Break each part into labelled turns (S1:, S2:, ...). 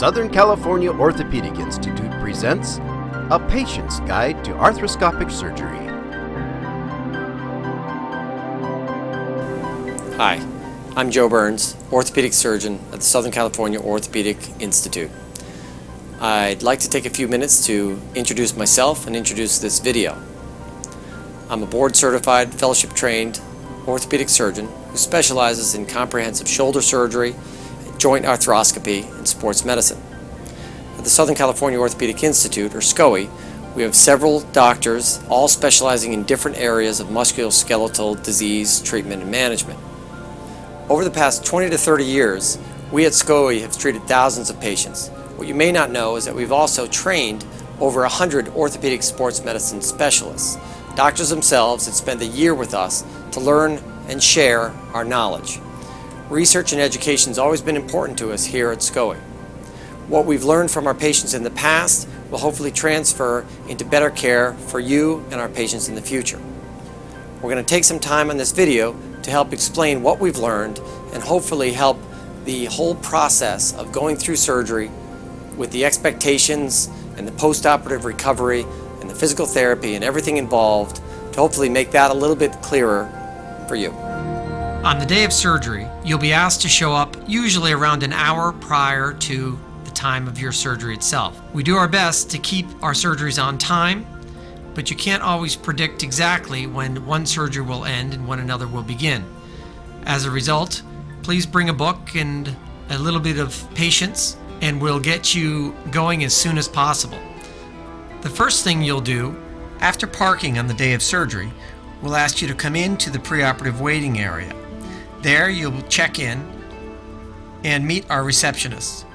S1: Southern California Orthopedic Institute presents A Patient's Guide to Arthroscopic Surgery.
S2: Hi, I'm Joe Burns, orthopedic surgeon at the Southern California Orthopedic Institute. I'd like to take a few minutes to introduce myself and introduce this video. I'm a board-certified, fellowship-trained orthopedic surgeon who specializes in comprehensive shoulder surgery, joint arthroscopy, and sports medicine. At the Southern California Orthopedic Institute, or SCOI, we have several doctors, all specializing in different areas of musculoskeletal disease treatment and management. Over the past 20 to 30 years, we at SCOI have treated thousands of patients. What you may not know is that we've also trained over 100 orthopedic sports medicine specialists, doctors themselves that spend a year with us to learn and share our knowledge. Research and education has always been important to us here at SCOI. What we've learned from our patients in the past will hopefully transfer into better care for you and our patients in the future. We're going to take some time on this video to help explain what we've learned and hopefully help the whole process of going through surgery with the expectations and the post-operative recovery and the physical therapy and everything involved to hopefully make that a little bit clearer for you.
S3: On the day of surgery, you'll be asked to show up usually around an hour prior to the time of your surgery itself. We do our best to keep our surgeries on time, but you can't always predict exactly when one surgery will end and when another will begin. As a result, please bring a book and a little bit of patience, and we'll get you going as soon as possible. The first thing you'll do, after parking on the day of surgery, we'll ask you to come into the preoperative waiting area. There you'll check in and meet our receptionist.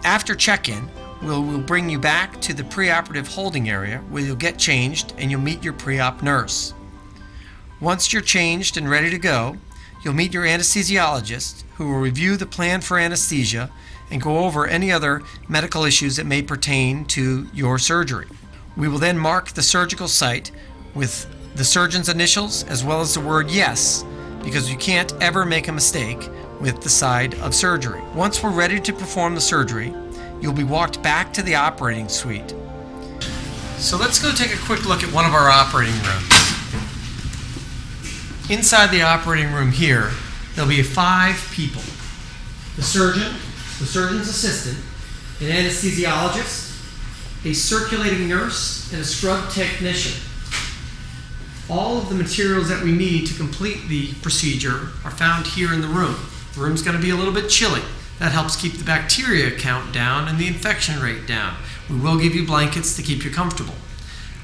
S3: After check-in, we'll bring you back to the preoperative holding area where you'll get changed and you'll meet your pre-op nurse. Once you're changed and ready to go, you'll meet your anesthesiologist who will review the plan for anesthesia and go over any other medical issues that may pertain to your surgery. We will then mark the surgical site with the surgeon's initials as well as the word yes, because you can't ever make a mistake with the side of surgery. Once we're ready to perform the surgery, you'll be walked back to the operating suite. So let's go take a quick look at one of our operating rooms. Inside the operating room here, there'll be 5 people. The surgeon, the surgeon's assistant, an anesthesiologist, a circulating nurse, and a scrub technician. All of the materials that we need to complete the procedure are found here in the room. The room's going to be a little bit chilly. That helps keep the bacteria count down and the infection rate down. We will give you blankets to keep you comfortable.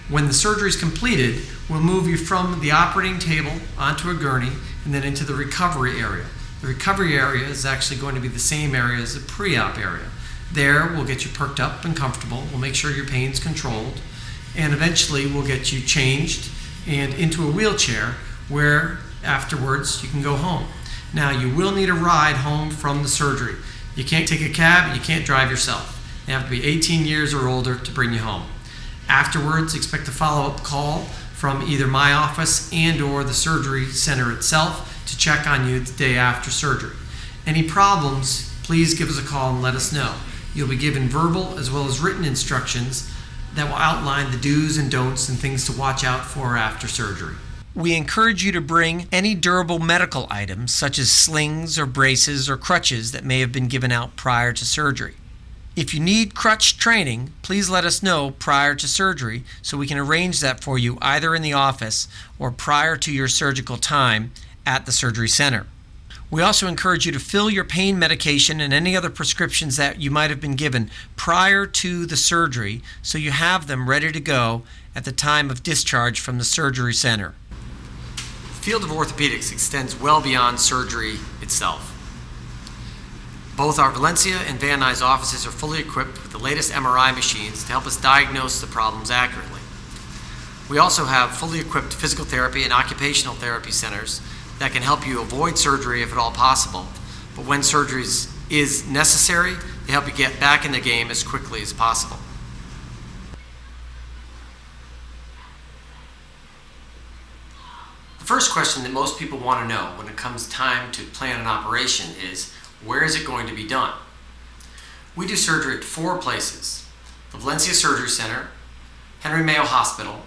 S3: When the surgery is completed, we'll move you from the operating table onto a gurney and then into the recovery area. The recovery area is actually going to be the same area as the pre-op area. There, we'll get you perked up and comfortable. We'll make sure your pain's controlled. And eventually, we'll get you changed and into a wheelchair where afterwards you can go home. Now, you will need a ride home from the surgery. You can't take a cab, you can't drive yourself. You have to be 18 years or older to bring you home. Afterwards, expect a follow-up call from either my office and or the surgery center itself to check on you the day after surgery. Any problems, please give us a call and let us know. You'll be given verbal as well as written instructions that will outline the do's and don'ts and things to watch out for after surgery. We encourage you to bring any durable medical items such as slings or braces or crutches that may have been given out prior to surgery. If you need crutch training, please let us know prior to surgery so we can arrange that for you either in the office or prior to your surgical time at the surgery center. We also encourage you to fill your pain medication and any other prescriptions that you might have been given prior to the surgery so you have them ready to go at the time of discharge from the surgery center. The field of orthopedics extends well beyond surgery itself. Both our Valencia and Van Nuys offices are fully equipped with the latest MRI machines to help us diagnose the problems accurately. We also have fully equipped physical therapy and occupational therapy centers that can help you avoid surgery if at all possible, but when surgery is necessary, they help you get back in the game as quickly as possible. The first question that most people want to know when it comes time to plan an operation is, where is it going to be done?
S2: We do surgery at 4 places: the Valencia Surgery Center, Henry Mayo Hospital,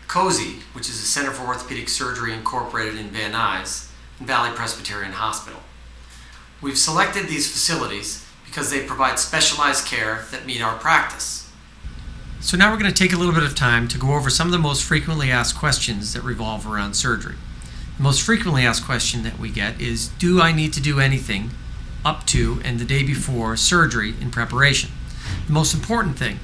S2: COSI, which is a Center for Orthopedic Surgery incorporated in Van Nuys, and Valley Presbyterian Hospital. We've selected these facilities because they provide specialized care that meet our practice.
S3: So now we're going to take a little bit of time to go over some of the most frequently asked questions that revolve around surgery. The most frequently asked question that we get is, do I need to do anything up to and the day before surgery in preparation? The most important thing,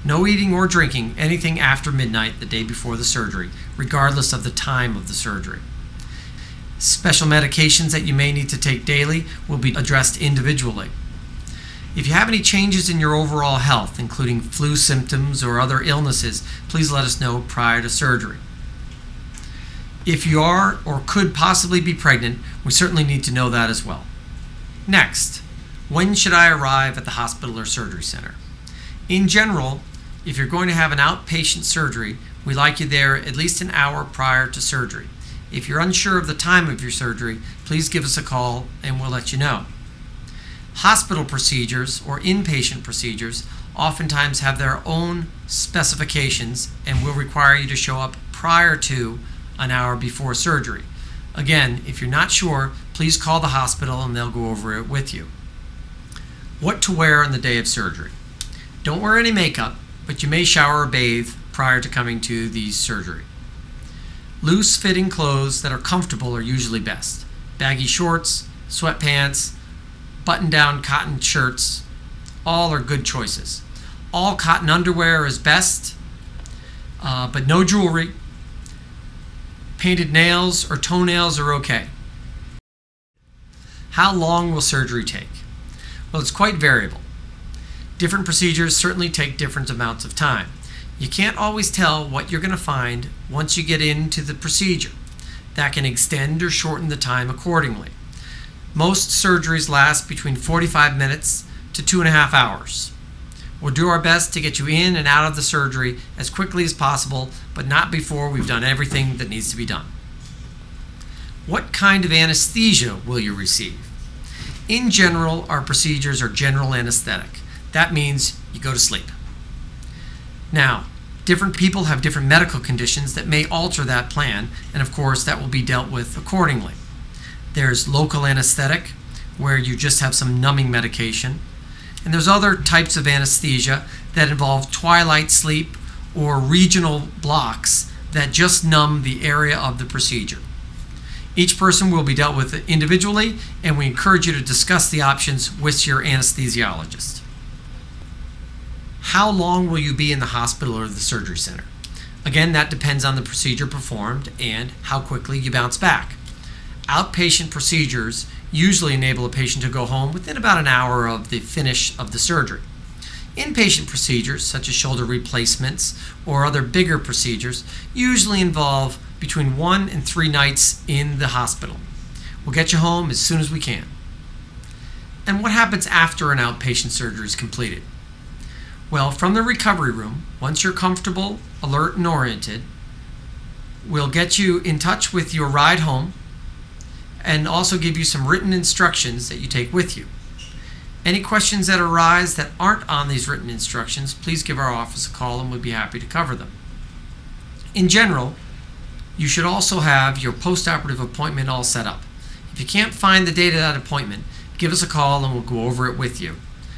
S3: no eating or drinking anything after midnight the day before the surgery, regardless of the time of the surgery. Special medications that you may need to take daily will be addressed individually. If you have any changes in your overall health, including flu symptoms or other illnesses, please let us know prior to surgery. If you are or could possibly be pregnant, we certainly need to know that as well. Next, when should I arrive at the hospital or surgery center? In general, if you're going to have an outpatient surgery, we like you there at least an hour prior to surgery. If you're unsure of the time of your surgery, please give us a call and we'll let you know. Hospital procedures or inpatient procedures oftentimes have their own specifications and will require you to show up prior to an hour before surgery. Again, if you're not sure, please call the hospital and they'll go over it with you. What to wear on the day of surgery? Don't wear any makeup, but you may shower or bathe prior to coming to the surgery. Loose fitting clothes that are comfortable are usually best. Baggy shorts, sweatpants, button-down cotton shirts, all are good choices. All cotton underwear is best, but no jewelry. Painted nails or toenails are okay. How long will surgery take? Well, it's quite variable. Different procedures certainly take different amounts of time. You can't always tell what you're going to find once you get into the procedure. That can extend or shorten the time accordingly. Most surgeries last between 45 minutes to 2.5 hours. We'll do our best to get you in and out of the surgery as quickly as possible, but not before we've done everything that needs to be done. What kind of anesthesia will you receive? In general, our procedures are general anesthetic. That means you go to sleep. Now, different people have different medical conditions that may alter that plan, and of course that will be dealt with accordingly. There's local anesthetic, where you just have some numbing medication, and there's other types of anesthesia that involve twilight sleep or regional blocks that just numb the area of the procedure. Each person will be dealt with individually, and we encourage you to discuss the options with your anesthesiologist. How long will you be in the hospital or the surgery center? Again, that depends on the procedure performed and how quickly you bounce back. Outpatient procedures usually enable a patient to go home within about an hour of the finish of the surgery. Inpatient procedures, such as shoulder replacements or other bigger procedures, usually involve between 1 and 3 nights in the hospital. We'll get you home as soon as we can. And what happens after an outpatient surgery is completed? Well, from the recovery room, once you're comfortable, alert, and oriented, we'll get you in touch with your ride home and also give you some written instructions that you take with you. Any questions that arise that aren't on these written instructions, please give our office a call and we'll be happy to cover them. In general, you should also have your post-operative appointment all set up. If you can't find the date of that appointment, give us a call and we'll go over it with you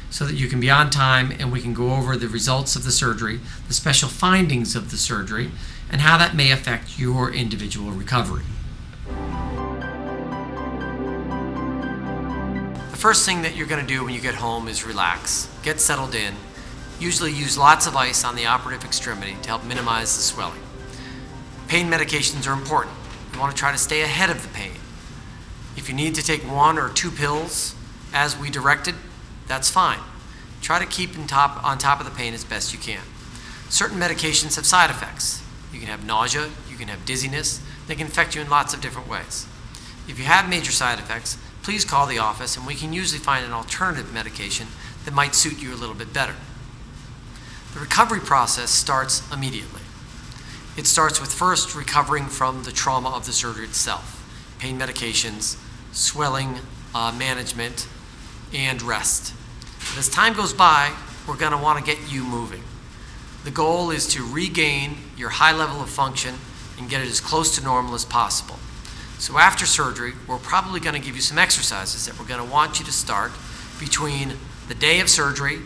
S3: so that you can be on time and we can go over the results of the surgery, the special findings of the surgery, and how that may affect your individual recovery. The first thing that you're going to do when you get home is relax, get settled in. Usually use lots of ice on the operative extremity to help minimize the swelling. Pain medications are important. You want to try to stay ahead of the pain. If you need to take 1 or 2 pills as we directed, that's fine. Try to keep on top of the pain as best you can. Certain medications have side effects. You can have nausea, you can have dizziness. They can affect you in lots of different ways. If you have major side effects, please call the office and we can usually find an alternative medication that might suit you a little bit better. The recovery process starts immediately. It starts with first recovering from the trauma of the surgery itself. Pain medications, swelling management, and rest.
S2: But as time goes by, we're going to want to get you moving. The goal is to regain your high level of function and get it as close to normal as possible. So after surgery, we're probably going to give you some exercises that we're going to want you to start between the day of surgery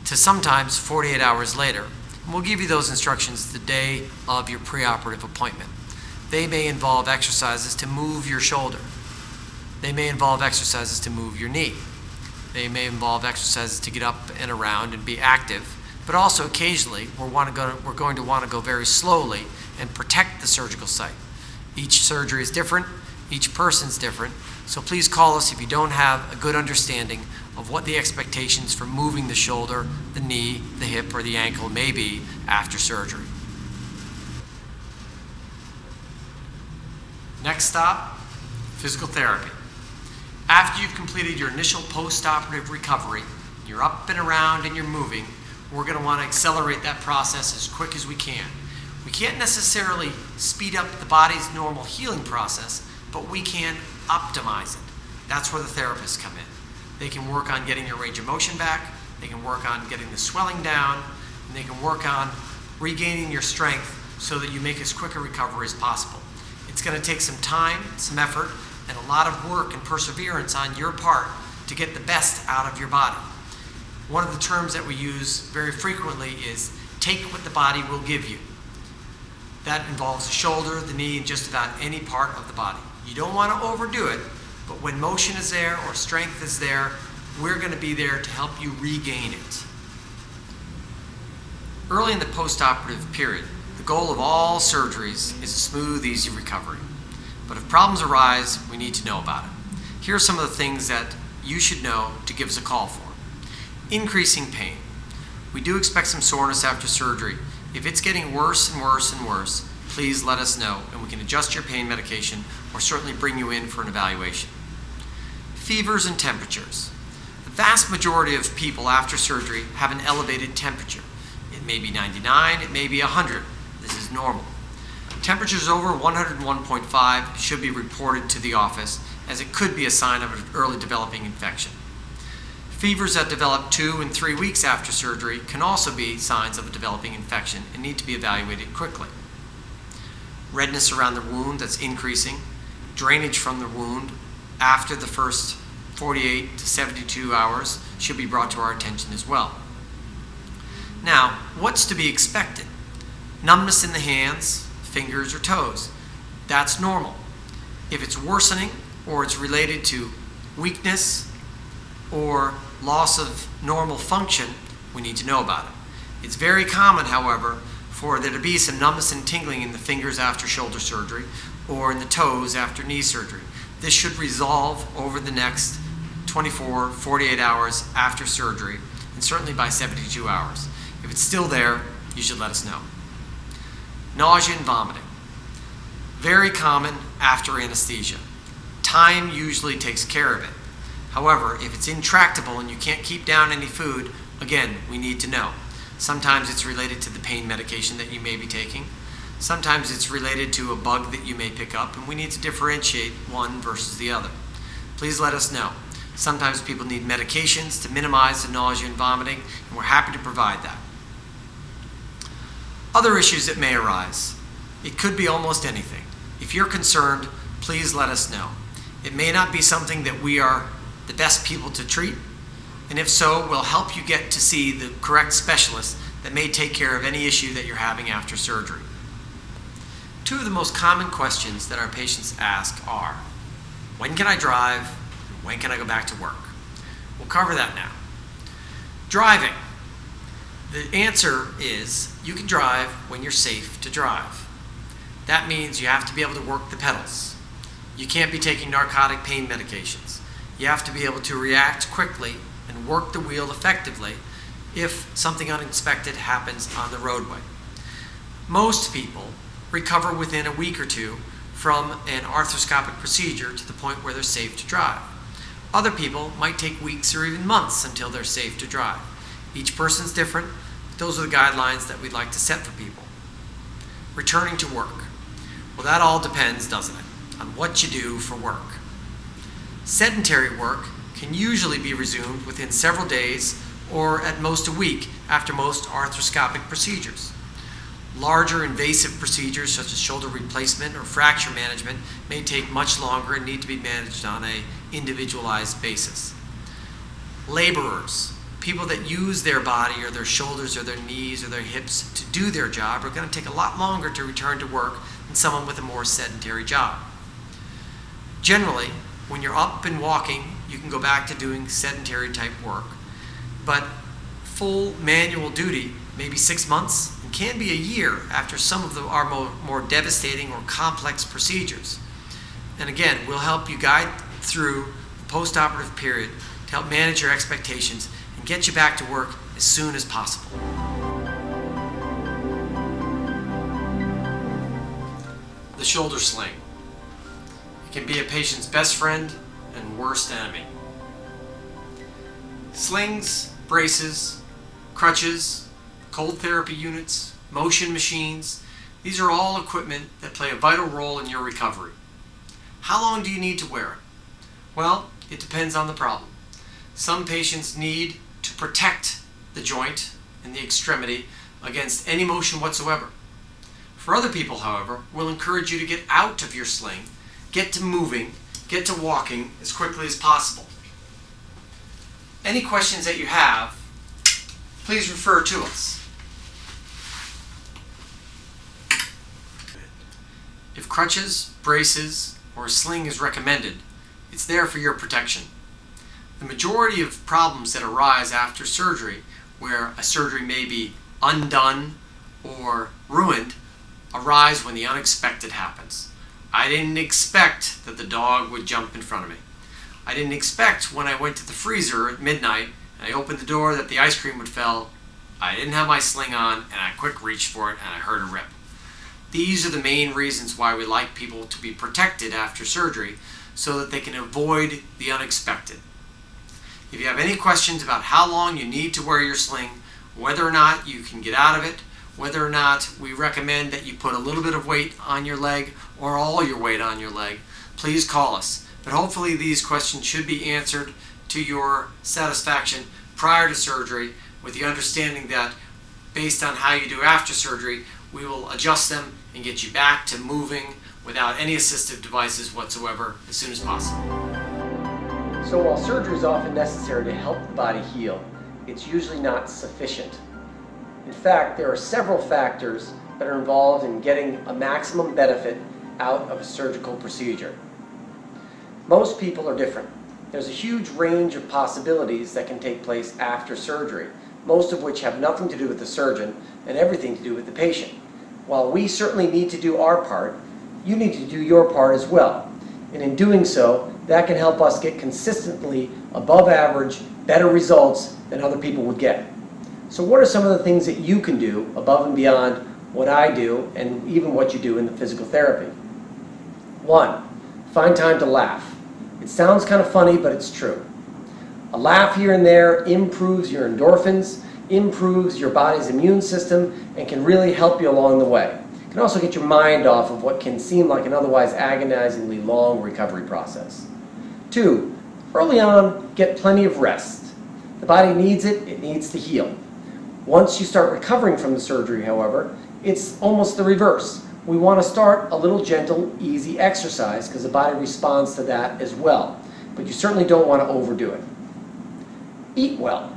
S2: to sometimes 48 hours later. And we'll give you those instructions the day of your preoperative appointment. They may involve exercises to move your shoulder. They may involve exercises to move your knee. They may involve exercises to get up and around and be active. But also occasionally, we're going to want to go very slowly and protect the surgical site. Each surgery is different, each person's different, so please call us if you don't have a good understanding of what the expectations for moving the shoulder, the knee, the hip, or the ankle may be after surgery. Next stop, physical therapy. After you've completed your initial post-operative recovery, you're up and around and you're moving, we're going to want to accelerate that process as quick as we can. We can't necessarily speed up the body's normal healing process, but we can optimize it. That's where the therapists come in. They can work on getting your range of motion back, they can work on getting the swelling down, and they can work on regaining your strength so that you make as quick a recovery as possible. It's going to take some time, some effort, and a lot of work and perseverance on your part to get the best out of your body. One of the terms that we use very frequently is take what the body will give you. That involves the shoulder, the knee, and just about any part of the body. You don't want to overdo it, but when motion is there or strength is there, we're going to be there to help you regain it. Early in the post-operative period, the goal of all surgeries is a smooth, easy recovery. But if problems arise, we need to know about it. Here are some of the things that you should know to give us a call for. Increasing pain. We do expect some soreness after surgery. If it's getting worse and worse and worse, please let us know and we can adjust your pain medication or certainly bring you in for an evaluation. Fevers and temperatures. The vast majority of people after surgery have an elevated temperature. It may be 99, it may be 100. This is normal. Temperatures over 101.5 should be reported to the office, as it could be a sign of an early developing infection. Fevers that develop 2 and 3 weeks after surgery can also be signs of a developing infection and need to be evaluated quickly. Redness around the wound that's increasing, drainage from the wound after the first 48 to 72 hours should be brought to our attention as well. Now, what's to be expected? Numbness in the hands, fingers, or toes. That's normal. If it's worsening or it's related to weakness or loss of normal function, we need to know about it. It's very common, however, for there to be some numbness and tingling in the fingers after shoulder surgery or in the toes after knee surgery. This should resolve over the next 24, 48 hours after surgery, and certainly by 72 hours. If it's still there, you should let us know. Nausea and vomiting. Very common after anesthesia. Time usually takes care of it. However, if it's intractable and you can't keep down any food, again, we need to know. Sometimes it's related to the pain medication that you may be taking. Sometimes it's related to a bug that you may pick up, and we need to differentiate one versus the other. Please let us know. Sometimes people need medications to minimize the nausea and vomiting, and we're happy to provide that. Other issues that may arise. It could be almost anything. If you're concerned, please let us know. It may not be something that we are the best people to treat, and if so, we'll help you get to see the correct specialist that may take care of any issue that you're having after surgery. Two of the most common questions that our patients ask are, when can I drive? And when can I go back to work? We'll cover that now. Driving. The answer is you can drive when you're safe to drive. That means you have to be able to work the pedals. You can't be taking narcotic pain medications. You have to be able to react quickly and work the wheel effectively if something unexpected happens on the roadway. Most people recover within a week or two from an arthroscopic procedure to the point where they're safe to drive. Other people might take weeks or even months until they're safe to drive. Each person's different. Those are the guidelines that we'd like to set for people. Returning to work. Well, that all depends, doesn't it, on what you do for work. Sedentary work
S3: can usually be resumed within several days or at most a week after most arthroscopic procedures. Larger invasive procedures such as shoulder replacement or fracture management may take much longer and need to be managed on an individualized basis. Laborers, people that use their body or their shoulders or their knees or their hips to do their job, are going to take a lot longer to return to work than someone with a more sedentary job. Generally, when you're up and walking, you can go back to doing sedentary type work, but full manual duty may be 6 months and can be a year after some of our more devastating or complex procedures. And again, we'll help you guide through the post-operative period to help manage your expectations and get you back to work as soon as possible. The shoulder sling. It can be a patient's best friend and worst enemy. Slings, braces, crutches, cold therapy units, motion machines, these are all equipment that play a vital role in your recovery. How long do you need to wear it? Well, it depends on the problem. Some patients need to protect the joint and the extremity against any motion whatsoever. For other people, however, we'll encourage you to get out of your sling, get to moving, get to walking as quickly as possible. Any questions that you have, please refer to us. If crutches, braces, or a sling is recommended, it's there for your protection. The majority of problems that arise after surgery, where a surgery may be undone or ruined, arise when the unexpected happens. I didn't expect that the dog would jump in front of me. I didn't expect when I went to the freezer at midnight and I opened the door that the ice cream would fall. I didn't have my sling on and I quick reached for it and I heard a rip. These are the main reasons why we like people to be protected after surgery so that they can avoid the unexpected. If you have any questions about how long you need to wear your sling, whether or not you can get out of it, whether or not we recommend that you put a little bit of weight on your leg or all your weight on your leg, please call us. But hopefully these questions should be answered to your satisfaction prior to surgery, with the understanding that based on how you do after surgery, we will adjust them and get you back to moving without any assistive devices whatsoever as soon as possible. So while surgery is often necessary to help the body heal, it's usually not sufficient. In fact, there are several factors that are involved in getting a maximum benefit out of a surgical procedure. Most people are different. There's a huge range of possibilities that can take place after surgery, most of which have nothing to do with the surgeon and everything to do with the patient. While we certainly need to do our part, you need to do your part as well. And in doing so, that can help us get consistently above average, better results than other people would get. So what are some of the things that you can do above and beyond what I do and even what you do in the physical therapy? 1, find time to laugh. It sounds kind of funny, but it's true. A laugh here and there improves your endorphins, improves your body's immune system, and can really help you along the way. It can also get your mind off of what can seem like an otherwise agonizingly long recovery process. 2, early on, get plenty of rest. The body needs it, it needs to heal. Once you start recovering from the surgery, however, it's almost the reverse. We want to start a little gentle, easy exercise because the body responds to that as well. But you certainly don't want to overdo it. Eat well.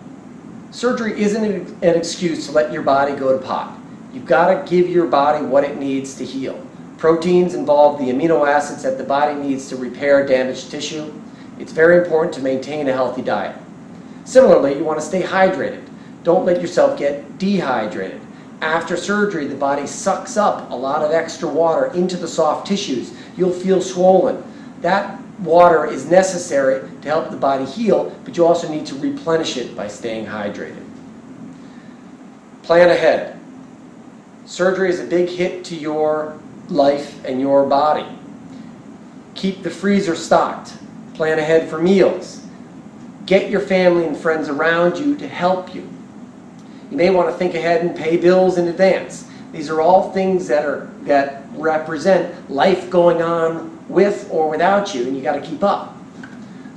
S3: Surgery isn't an excuse to let your body go to pot. You've got to give your body what it needs to heal. Proteins involve the amino acids that the body needs to repair damaged tissue. It's very important to maintain a healthy diet. Similarly, you want to stay hydrated. Don't let yourself get dehydrated. After surgery, the body sucks up a lot of extra water into the soft tissues. You'll feel swollen. That water is necessary to help the body heal, but you also need to replenish it by staying hydrated. Plan ahead. Surgery is a big hit to your life and your body. Keep the freezer stocked. Plan ahead for meals. Get your family and friends around you to help you. You may want to think ahead and pay bills in advance. These are all things that represent life going on with or without you, and you got to keep up.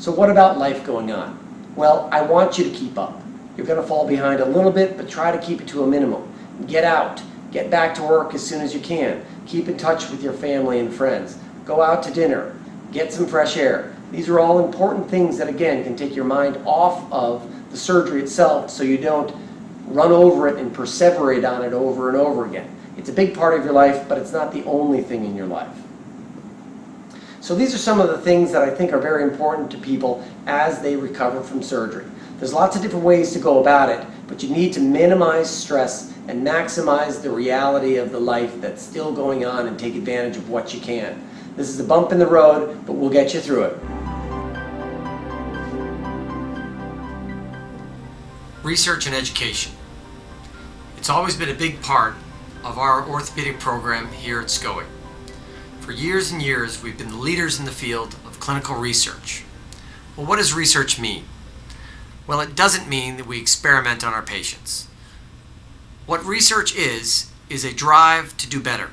S4: So what about life going on? Well, I want you to keep up. You're going to fall behind a little bit, but try to keep it to a minimum. Get out. Get back to work as soon as you can. Keep in touch with your family and friends. Go out to dinner. Get some fresh air. These are all important things that, again, can take your mind off of the surgery itself so you don't run over it and perseverate on it over and over again. It's a big part of your life, but it's not the only thing in your life. So these are some of the things that I think are very important to people as they recover from surgery. There's lots of different ways to go about it, but you need to minimize stress and maximize the reality of the life that's still going on and take advantage of what you can. This is a bump in the road, but we'll get you through it.
S2: Research and education. It's always been a big part of our orthopedic program here at SCOE. For years and years, we've been leaders in the field of clinical research. Well, what does research mean? Well, it doesn't mean that we experiment on our patients. What research is a drive to do better.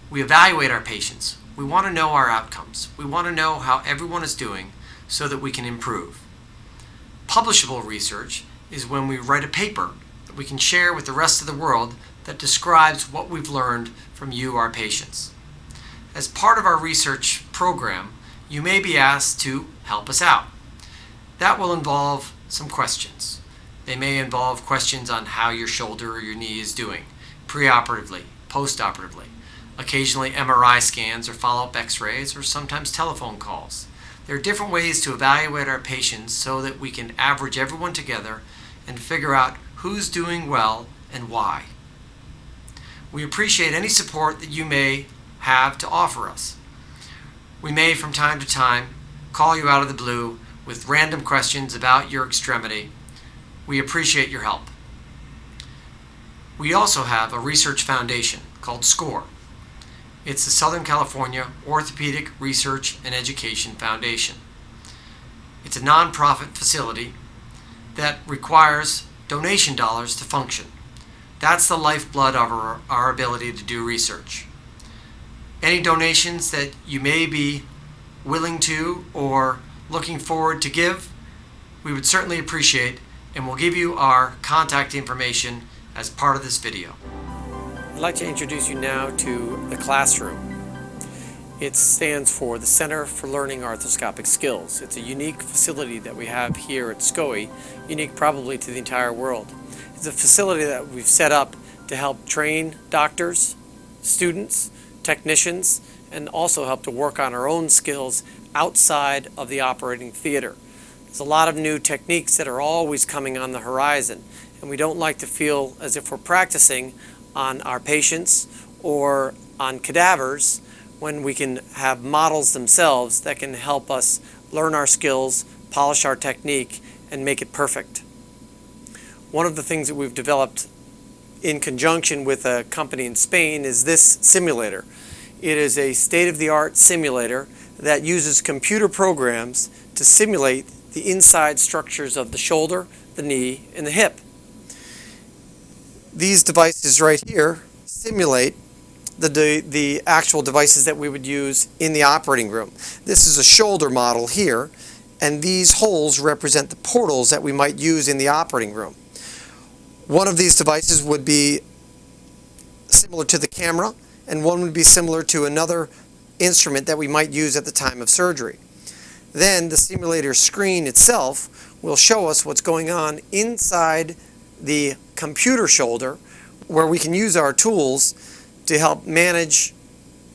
S2: We evaluate our patients. We want to know our outcomes. We want to know how everyone is doing so that we can improve. Publishable research is when we write a paper that we can share with the rest of the world that describes what we've learned from you, our patients. As part of our research program, you may be asked to help us out. That will involve some questions. They may involve questions on how your shoulder or your knee is doing, preoperatively, postoperatively, occasionally MRI scans or follow-up x-rays, or sometimes telephone calls. There are different ways to evaluate our patients so that we can average everyone together and figure out who's doing well and why. We appreciate any support that you may have to offer us. We may from time to time call you out of the blue with random questions about your extremity. We appreciate your help. We also have a research foundation called SCORE. It's the Southern California Orthopedic Research and Education Foundation. It's a nonprofit facility that requires donation dollars to function. That's the lifeblood of our ability to do research. Any donations that you may be willing to or looking forward to give, we would certainly appreciate, and we'll give you our contact information as part of this video. I'd like to introduce you now to the classroom. It stands for the Center for Learning Arthroscopic Skills. It's a unique facility that we have here at SCOE, unique probably to the entire world. It's a facility that we've set up to help train doctors, students, technicians, and also help to work on our own skills outside of the operating theater. There's a lot of new techniques that are always coming on the horizon, and we don't like to feel as if we're practicing on our patients or on cadavers when we can have models themselves that can help us learn our skills, polish our technique, and make it perfect. One of the things that we've developed in conjunction with a company in Spain is this simulator. It is a state-of-the-art simulator that uses computer programs to simulate the inside structures of the shoulder, the knee, and the hip. These devices right here simulate the actual devices that we would use in the operating room. This is a shoulder model here, and these holes represent the portals that we might use in the operating room. One of these devices would be similar to the camera, and one would be similar to another instrument that we might use at the time of surgery. Then the simulator screen itself will show us what's going on inside the computer shoulder, where we can use our tools to help manage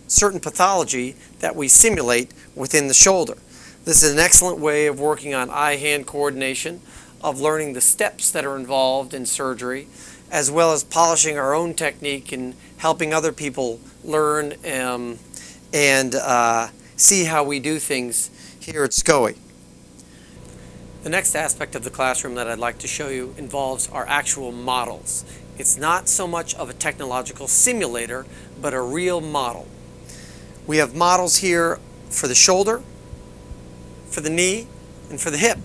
S2: certain pathology that we simulate within the shoulder. This is an excellent way of working on eye-hand coordination, of learning the steps that are involved in surgery, as well as polishing our own technique and helping other people learn and see how we do things here at SCOE. The next aspect of the classroom that I'd like to show you involves our actual models. It's not so much of a technological simulator, but a real model. We have models here for the shoulder, for the knee, and for the hip.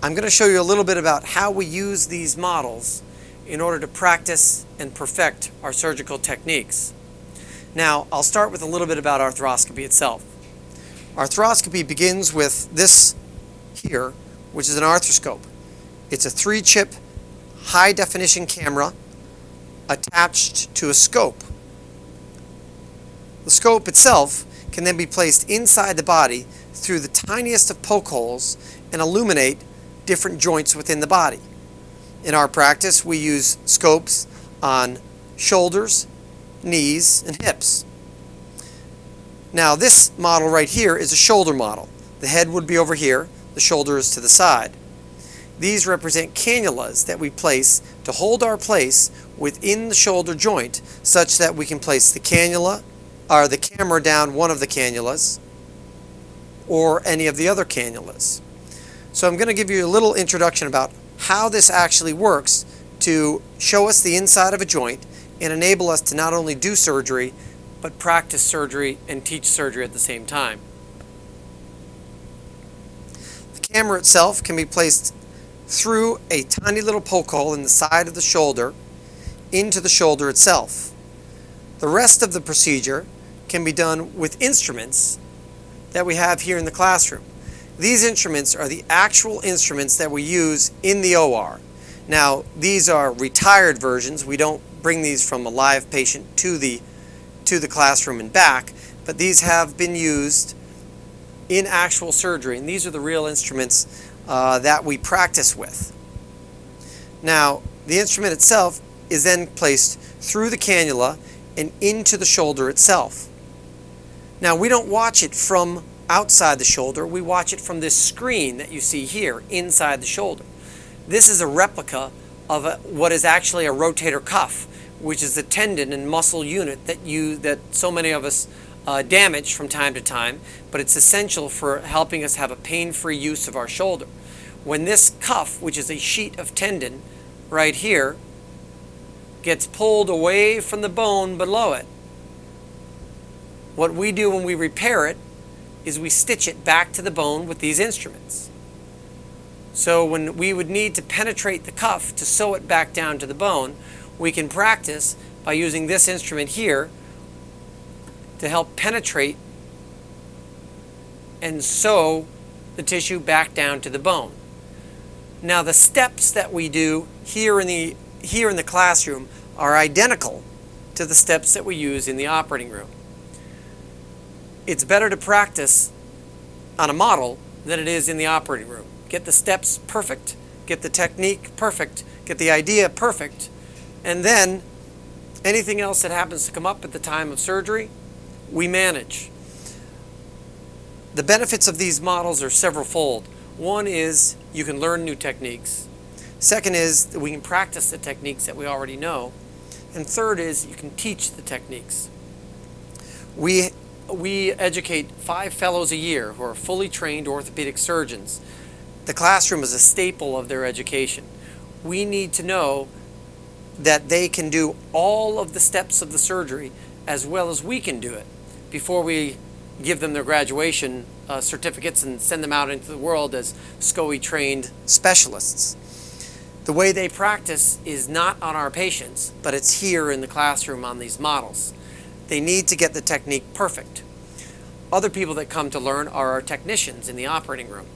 S2: I'm going to show you a little bit about how we use these models in order to practice and perfect our surgical techniques. Now, I'll start with a little bit about arthroscopy itself. Arthroscopy begins with this here, which is an arthroscope. It's a 3-chip high-definition camera attached to a scope. The scope itself can then be placed inside the body through the tiniest of poke holes and illuminate different joints within the body. In our practice, we use scopes on shoulders, knees, and hips. Now, this model right here is a shoulder model. The head would be over here, the shoulder is to the side. These represent cannulas that we place to hold our place within the shoulder joint such that we can place the cannula or the camera down one of the cannulas or any of the other cannulas. So I'm going to give you a little introduction about how this actually works to show us the inside of a joint and enable us to not only do surgery but practice surgery and teach surgery at the same time. The camera itself can be placed through a tiny little poke hole in the side of the shoulder into the shoulder itself. The rest of the procedure can be done with instruments that we have here in the classroom. These instruments are the actual instruments that we use in the OR. Now, these are retired versions. We don't bring these from a live patient to the classroom and back, but these have been used in actual surgery, and these are the real instruments that we practice with. Now, the instrument itself is then placed through the cannula and into the shoulder itself. Now, we don't watch it from outside the shoulder, we watch it from this screen that you see here inside the shoulder. This is a replica of what is actually a rotator cuff, which is the tendon and muscle unit that so many of us damage from time to time, but it's essential for helping us have a pain-free use of our shoulder. When this cuff, which is a sheet of tendon right here, gets pulled away from the bone below it, what we do when we repair it is we stitch it back to the bone with these instruments. So when we would need to penetrate the cuff to sew it back down to the bone, we can practice by using this instrument here to help penetrate and sew the tissue back down to the bone. Now, the steps that we do here in the classroom are identical to the steps that we use in the operating room. It's better to practice on a model than it is in the operating room. Get the steps perfect, get the technique perfect, get the idea perfect, and then anything else that happens to come up at the time of surgery, we manage. The benefits of these models are several-fold. One is you can learn new techniques. Second is that we can practice the techniques that we already know. And third is you can teach the techniques. We educate 5 fellows a year who are fully trained orthopedic surgeons. The classroom is a staple of their education. We need to know that they can do all of the steps of the surgery as well as we can do it before we give them their graduation certificates and send them out into the world as SCOE trained specialists. The way they practice is not on our patients, but it's here in the classroom on these models. They need to get the technique perfect. Other people that come to learn are our technicians in the operating room.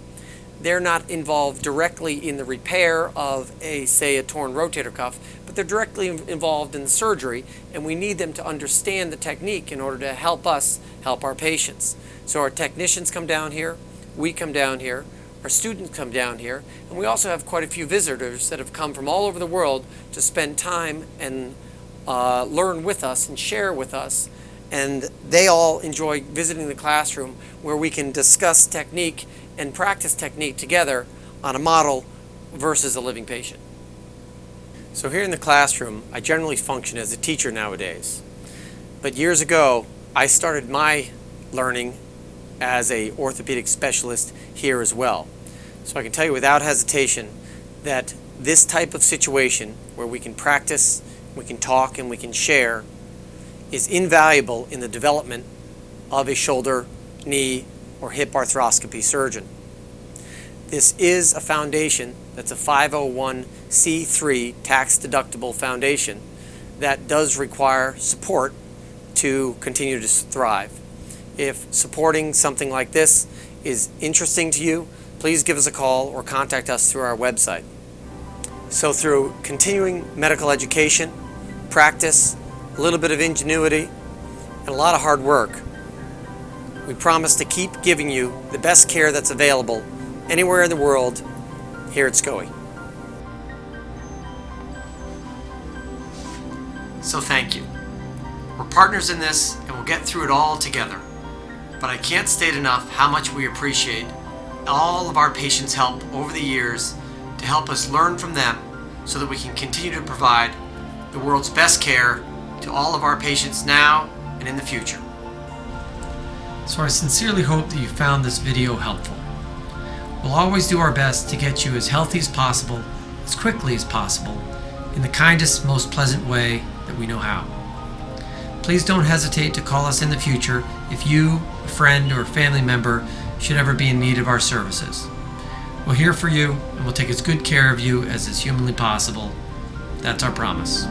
S2: They're not involved directly in the repair of say a torn rotator cuff, but they're directly involved in the surgery, and we need them to understand the technique in order to help us help our patients. So our technicians come down here, we come down here, our students come down here, and we also have quite a few visitors that have come from all over the world to spend time and learn with us and share with us. And they all enjoy visiting the classroom where we can discuss technique and practice technique together on a model versus a living patient. So here in the classroom, I generally function as a teacher nowadays. But years ago, I started my learning as an orthopedic specialist here as well. So I can tell you without hesitation that this type of situation where we can practice, we can talk, and we can share is invaluable in the development of a shoulder, knee, or hip arthroscopy surgeon. This is a foundation that's a 501c3 tax-deductible foundation that does require support to continue to thrive. If supporting something like this is interesting to you, please give us a call or contact us through our website. So through continuing medical education, practice, a little bit of ingenuity, and a lot of hard work, we promise to keep giving you the best care that's available anywhere in the world here at SCOE. So thank you. We're partners in this and we'll get through it all together. But I can't state enough how much we appreciate all of our patients' help over the years to help us learn from them so that we can continue to provide the world's best care to all of our patients now and in the future. So I sincerely hope that you found this video helpful. We'll always do our best to get you as healthy as possible, as quickly as possible, in the kindest, most pleasant way that we know how. Please don't hesitate to call us in the future if you, a friend, or a family member should ever be in need of our services. We're here for you, and we'll take as good care of you as is humanly possible. That's our promise.